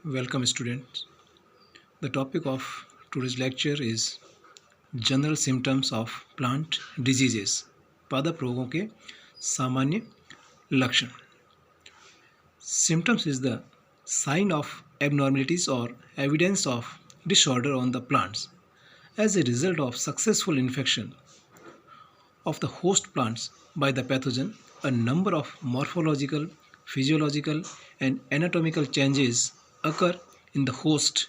Welcome students. The topic of today's lecture is general symptoms of plant diseases. पादप रोगों के सामान्य लक्षण. Symptoms is the sign of abnormalities or evidence of disorder on the plants as a result of successful infection of the host plants by the pathogen. A number of morphological, physiological, and anatomical changes occur in the host,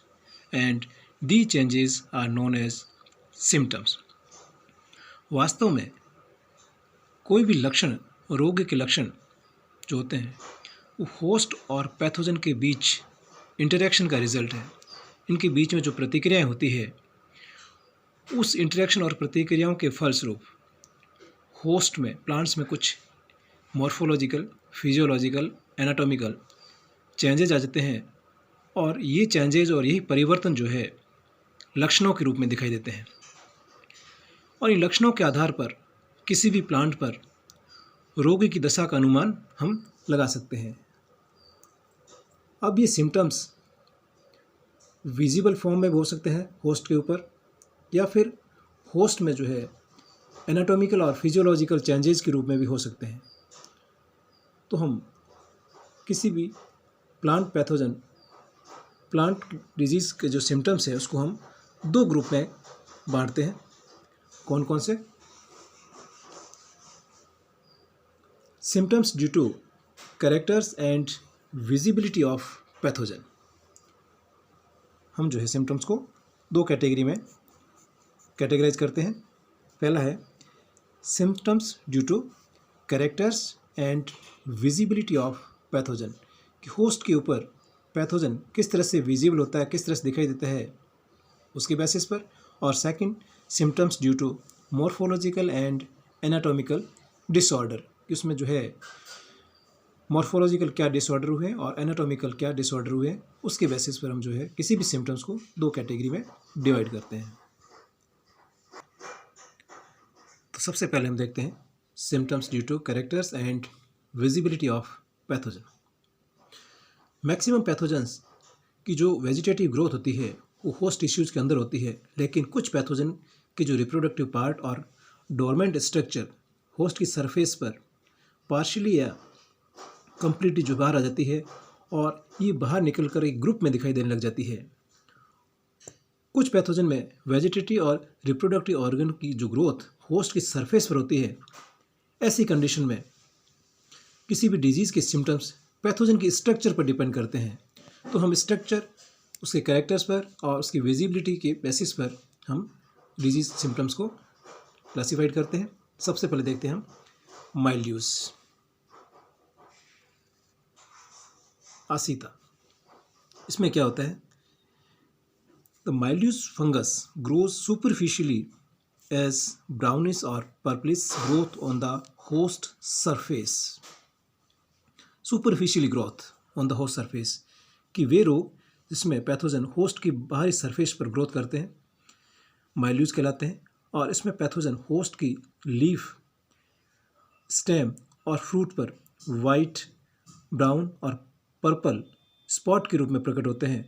and these changes are known as symptoms. वास्तव में कोई भी लक्षण, रोग के लक्षण जो होते हैं वो होस्ट और पैथोजन के बीच इंटरेक्शन का रिजल्ट है. इनके बीच में जो प्रतिक्रियाएं होती है उस इंटरेक्शन और प्रतिक्रियाओं के फलस्वरूप होस्ट में, प्लांट्स में कुछ मॉर्फोलॉजिकल, फिजियोलॉजिकल, एनाटॉमिकल चेंजेज आ जाते हैं और ये चेंजेज और यही परिवर्तन जो है लक्षणों के रूप में दिखाई देते हैं. और इन लक्षणों के आधार पर किसी भी प्लांट पर रोगी की दशा का अनुमान हम लगा सकते हैं. अब ये सिम्टम्स विजिबल फॉर्म में भी हो सकते हैं होस्ट के ऊपर, या फिर होस्ट में जो है एनाटॉमिकल और फिजियोलॉजिकल चेंजेस के रूप में भी हो सकते हैं. तो हम किसी भी प्लांट पैथोजन, प्लांट डिजीज़ के जो सिम्टम्स है उसको हम दो ग्रुप में बांटते हैं. कौन कौन से? Symptoms due to characters and visibility of pathogen. हम जो है सिम्टम्स को दो कैटेगरी में कैटेगराइज करते हैं. पहला है symptoms due to characters and visibility of pathogen, कि होस्ट के ऊपर पैथोजन किस तरह से विजिबल होता है, किस तरह से दिखाई देता है उसके बेसिस पर. और second symptoms due to morphological and anatomical disorder, कि उसमें जो है मॉर्फोलॉजिकल क्या डिसऑर्डर हुए और एनाटॉमिकल क्या डिसऑर्डर हुए, उसके बेसिस पर हम जो है किसी भी सिम्टम्स को दो कैटेगरी में डिवाइड करते हैं. तो सबसे पहले हम देखते हैं symptoms due to characters and visibility of pathogen. Maximum pathogens की जो वेजिटेटिव ग्रोथ होती है वो होस्ट टिश्यूज़ के अंदर होती है, लेकिन कुछ पैथोजन के जो रिप्रोडक्टिव पार्ट और डोरमेंट स्ट्रक्चर होस्ट की सरफेस पर पार्शियली या कंप्लीटली जो बाहर आ जाती है और ये बाहर निकल कर एक ग्रुप में दिखाई देने लग जाती है. कुछ पैथोजन में वेजिटेटिव और रिप्रोडक्टिव ऑर्गन की जो ग्रोथ होस्ट की सरफेस पर होती है. ऐसी कंडीशन में किसी भी डिजीज़ के सिम्टम्स पैथोजन की स्ट्रक्चर पर डिपेंड करते हैं. तो हम स्ट्रक्चर, उसके कैरेक्टर्स पर और उसकी विजिबिलिटी के बेसिस पर हम डिजीज़ सिम्टम्स को क्लासीफाइड करते हैं. सबसे पहले देखते हैं हम माइल्ड्यूस. आसीता, इसमें क्या होता है? The mildews fungus grows superficially as brownish or purplish growth on the host surface. Superficially growth on the host surface, कि वे रोग जिसमें पैथोजन होस्ट की बाहरी सरफेस पर ग्रोथ करते हैं माइल्ड्यूस कहलाते हैं. और इसमें पैथोजन होस्ट की लीफ, स्टेम और फ्रूट पर वाइट, ब्राउन और पर्पल स्पॉट के रूप में प्रकट होते हैं.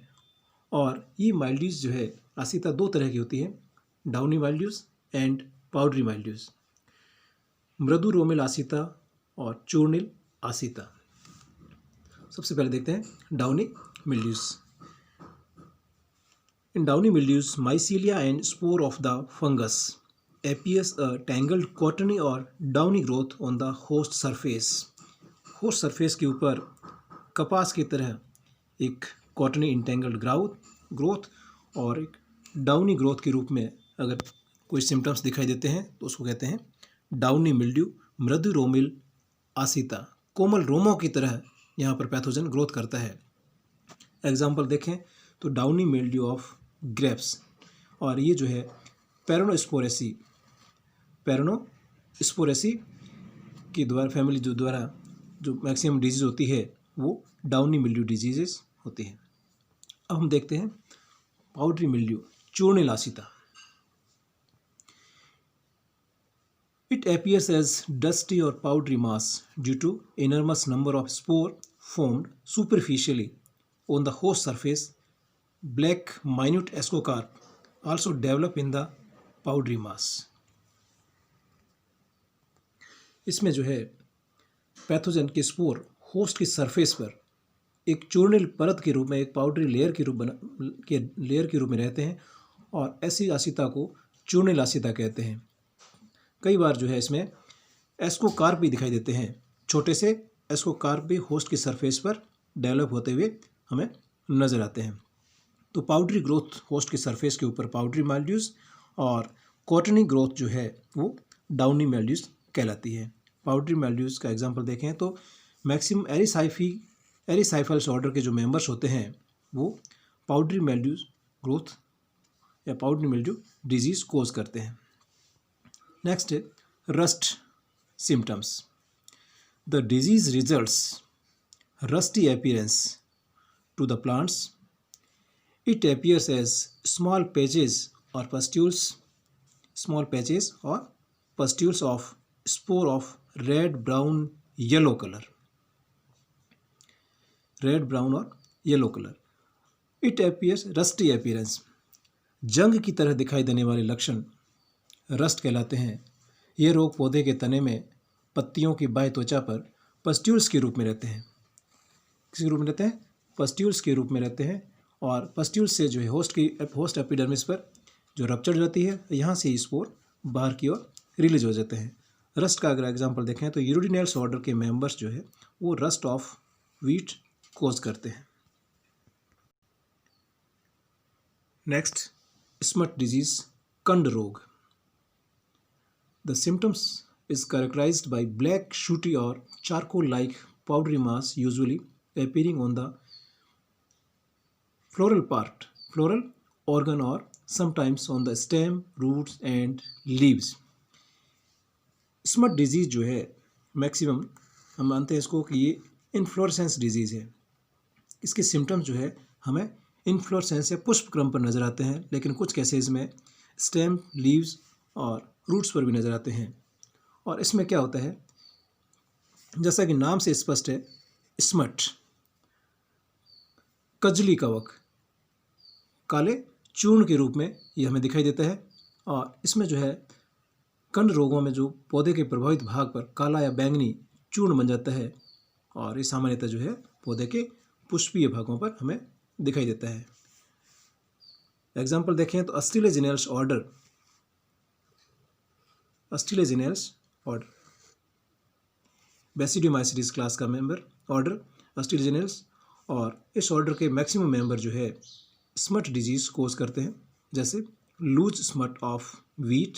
और ये माइल्ड्यूस जो है आसीता दो तरह की होती है, डाउनी माइल्ड्यूस एंड पाउडरी माइल्ड्यूस. मृदु रोमिल आसीता और चूर्णिल आसीता. सबसे पहले देखते हैं downy mildews. In downy mildews mycelia and spore of the fungus appears a tangled cottony और downy growth on the host surface. Host surface के ऊपर कपास की तरह एक कॉटनी इंटेंगल्ड ग्रोथ और एक डाउनी ग्रोथ के रूप में अगर कोई सिम्टम्स दिखाई देते हैं तो उसको कहते हैं डाउनी मिल्ड्यू. मृदु रोमिल आसीता, कोमल रोमों की तरह यहाँ पर पैथोजन ग्रोथ करता है. एग्जाम्पल देखें तो डाउनी मिल्ड्यू ऑफ ग्रेप्स, और ये जो है पेरोनोस्पोरेसी के द्वारा फैमिली जो द्वारा जो मैक्सिमम डिजीज़ होती है वो डाउनी मिल्ड्यू डिजीजेस होती हैं. अब हम देखते हैं पाउडरी मिल्ड्यू, चूर्णिल आसीता. It appears as dusty or powdery mass due to enormous number of spore formed superficially on the host surface, black minute ascocarp also develop in the powdery mass. इसमें जो है पैथोजन के spore host की surface पर एक चूर्णिल परत के रूप में, एक पाउडरी लेयर के रूप में रहते हैं और ऐसी आसिता को चूर्णिल आसिता कहते हैं। कई बार जो है इसमें एस्कोकार्प भी दिखाई देते हैं, छोटे से एस्कोकार्प भी होस्ट की सरफेस पर डेवलप होते हुए हमें नज़र आते हैं। तो पाउडरी ग्रोथ होस्ट की सरफेस के ऊपर पाउडरी माइल्ड्यूज और कॉटनी ग्रोथ जो है वो डाउनी माइल्ड्यूज कहलाती है। पाउडरी माइल्ड्यूज का एग्जांपल देखें तो मैक्सिमम एरिसाइफल्स ऑर्डर के जो मेंबर्स होते हैं वो पाउडरी माइल्ड्यूज ग्रोथ या पाउडरी मिल्ड्यू डिजीज कोज करते हैं। नेक्स्ट है rust symptoms. The disease results rusty appearance to the plants. It appears as small patches or pustules of spore of red, brown, yellow color. Red, brown or yellow color. It appears rusty appearance. जंग की तरह दिखाई देने वाले लक्षण rust कहलाते हैं। ये रोग पौधे के तने में पत्तियों की बाह्य त्वचा पर पस्ट्यूल्स के रूप में रहते हैं। किस रूप में रहते हैं? पस्ट्यूल्स के रूप में रहते हैं और पस्ट्यूल्स से जो है होस्ट एपिडर्मिस पर जो रप्चर जाती है, यहाँ से स्पोर बाहर की ओर रिलीज हो जाते हैं। रस्ट का अगर एग्जांपल देखें तो यूरिडिनेल्स ऑर्डर के मेंबर्स जो है वो रस्ट ऑफ व्हीट कोज करते हैं। नेक्स्ट स्मट डिजीज, कंड रोग। The symptoms is characterized by black sooty और charcoal like powdery mass usually appearing on the floral organ or sometimes on the stem, roots and leaves. Smut disease जो है maximum हम मानते हैं इसको कि ये इन्फ्लोरेसेंस डिजीज़ है। इसके सिम्टम्स जो है हमें इन्फ्लोरेसेंस या पुष्प क्रम पर नज़र आते हैं, लेकिन कुछ केसेस में स्टेम, लीव्स और रूट्स पर भी नज़र आते हैं। और इसमें क्या होता है, जैसा कि नाम से स्पष्ट है, स्मट कजली कवक काले चूर्ण के रूप में ये हमें दिखाई देता है और इसमें जो है कंड रोगों में जो पौधे के प्रभावित भाग पर काला या बैंगनी चूर्ण बन जाता है और ये सामान्यतः जो है पौधे के पुष्पीय भागों पर हमें दिखाई देता है। एग्जाम्पल देखें तो अस्ट्रेलेजिनेल्स ऑर्डर बेसिडियोमाइसिडिस क्लास का मेंबर ऑर्डर अस्ट्रेलेजिनेल्स, और इस ऑर्डर के मैक्सिमम मेंबर जो है स्मट डिजीज कोज करते हैं, जैसे loose smut of wheat,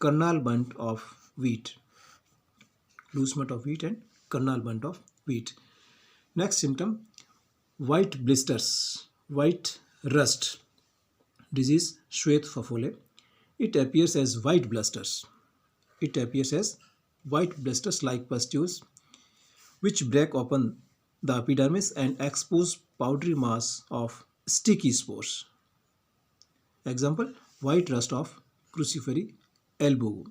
Karnal bunt of wheat, loose smut of wheat and Karnal bunt of wheat. Next symptom white blisters, white rust disease, श्वेत फफोले। It appears as white blisters like pustules which break open the epidermis and expose powdery mass of sticky spores. Example, white rust of crucifery album.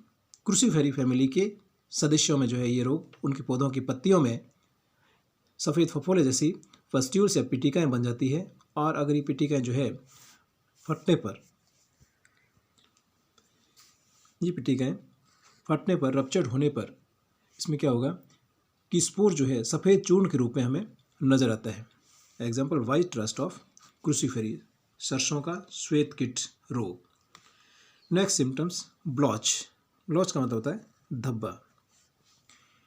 Cruciferae family के सदस्यों में जो है ये रोग उनके पौधों की पत्तियों में सफ़ेद फफोले जैसी पस्ट्यूल्स या पिटिकाएँ बन जाती है और अगर ये पिटिकाएँ जो है फटने पर रप्चर्ड होने पर इसमें क्या होगा कि स्पोर जो है सफ़ेद चूर्ण के रूप में हमें नज़र आता है। एग्जाम्पल, वाइट रस्ट ऑफ क्रूसीफेरी, सरसों का श्वेत कीट रोग। नेक्स्ट सिम्टम्स ब्लॉच का मतलब होता है धब्बा।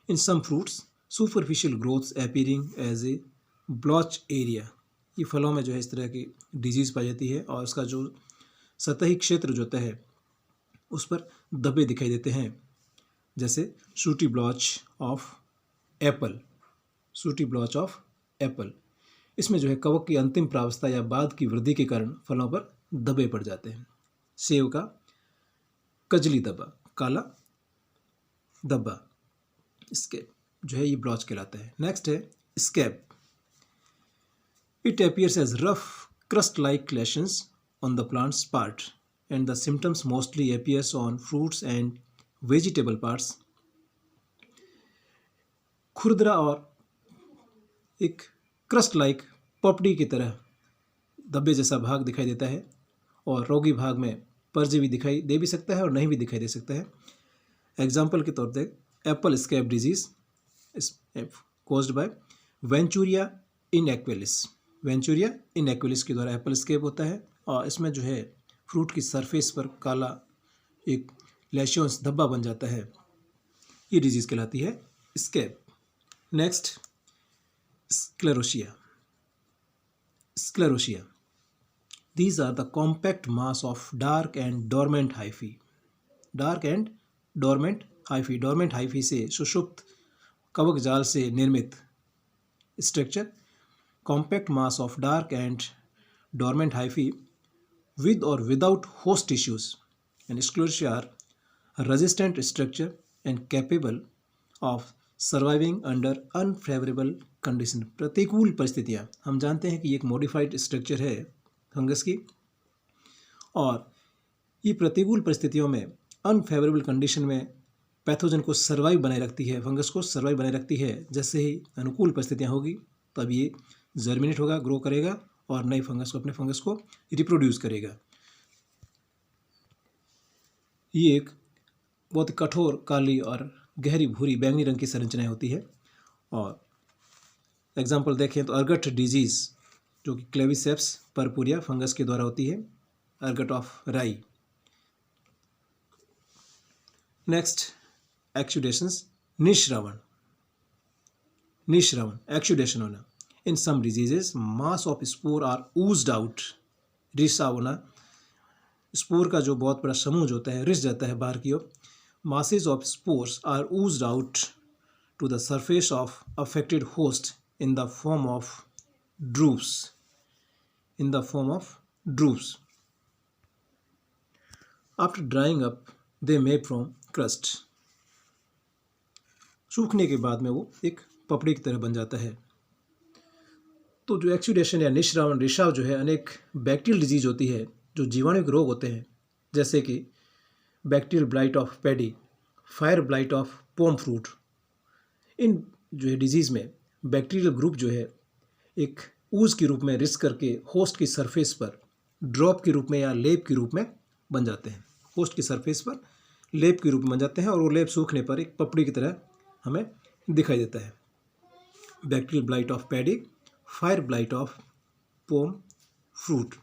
In some fruits superficial growths appearing as a blotch area. ये फलों में जो है इस तरह की डिजीज़ पाई जाती है और उसका जो सतही क्षेत्र जो होता है उस पर धब्बे दिखाई देते हैं, जैसे शूटी ब्लॉच ऑफ एप्पल। इसमें जो है कवक की अंतिम प्रावस्था या बाद की वृद्धि के कारण फलों पर धब्बे पड़ जाते हैं। सेब का कजली धब्बा, काला धब्बा, इसके जो है ये ब्लॉच कहलाता है। नेक्स्ट है scab. It appears as rough crust-like lesions on the plant's part and the symptoms mostly appears on fruits and vegetable parts. खुरदरा और एक क्रस्ट लाइक पपड़ी की तरह धब्बे जैसा भाग दिखाई देता है, और रोगी भाग में परजीवी दिखाई दे भी सकता है और नहीं भी दिखाई दे सकता है। एग्जाम्पल के तौर पर apple scab disease caused by Venturia inaequalis. Venturia inaequalis के द्वारा एप्पल स्कैब होता है, और इसमें जो है फ्रूट की सरफेस पर काला एक लेशियंस धब्बा बन जाता है। ये डिजीज कहलाती है scab. Next, स्क्लेरोशिया। स्क्लेरोशिया, these are the compact mass of dark and dormant hyphae. dark and dormant hyphae, dormant hyphae से सुषुप्त कवक जाल से निर्मित structure, compact mass of dark and dormant hyphae with or without host tissues, and sclerotia are resistant structure and capable of surviving under unfavourable condition. प्रतिकूल परिस्थितियाँ, हम जानते हैं कि ये एक मॉडिफाइड स्ट्रक्चर है फंगस की, और ये प्रतिकूल परिस्थितियों में अनफेवरेबल कंडीशन में पैथोजन को सर्वाइव बनाए रखती है, फंगस को सर्वाइव बनाए रखती है। जैसे ही अनुकूल परिस्थितियाँ होगी तब ये जर्मिनेट होगा, ग्रो करेगा और नई फंगस को, अपने फंगस को रिप्रोड्यूस करेगा। ये एक बहुत कठोर काली और गहरी भूरी बैंगनी रंग की संरचनाएं होती है। और एग्जाम्पल देखें तो अर्गट डिजीज़, जो कि क्लेविसेप्स परपुरिया फंगस के द्वारा होती है, ergot of rye. Next, exudations. निश्रावण। निश्रावण, एक्सुडेशन होना। In some diseases mass of spore are oozed out. रिसा होना, स्पोर का जो बहुत बड़ा समूह होता है रिस जाता है बाहर की ओर। Masses of spores are oozed out to the surface of affected host in the form of drupes. In the form of drupes. After drying up, they may form crust. सूखने के बाद में वो एक पपड़ी की तरह बन जाता है। तो जो एक्सुडेशन या निश्रावण, रिसाव जो है, अनेक बैक्टीरियल डिजीज होती है जो जीवाणु रोग होते हैं, जैसे कि bacterial blight of paddy, fire blight of pome fruit. इन जो है डिजीज़ में बैक्टीरियल ग्रुप जो है एक ऊज के रूप में रिस करके होस्ट की सरफेस पर ड्रॉप के रूप में या लेप के रूप में बन जाते हैं। होस्ट की सरफेस पर लेप के रूप में बन जाते हैं, और वो लेप सूखने पर एक पपड़ी की तरह हमें दिखाई देता है। Bacterial blight of paddy, fire blight of pome fruit.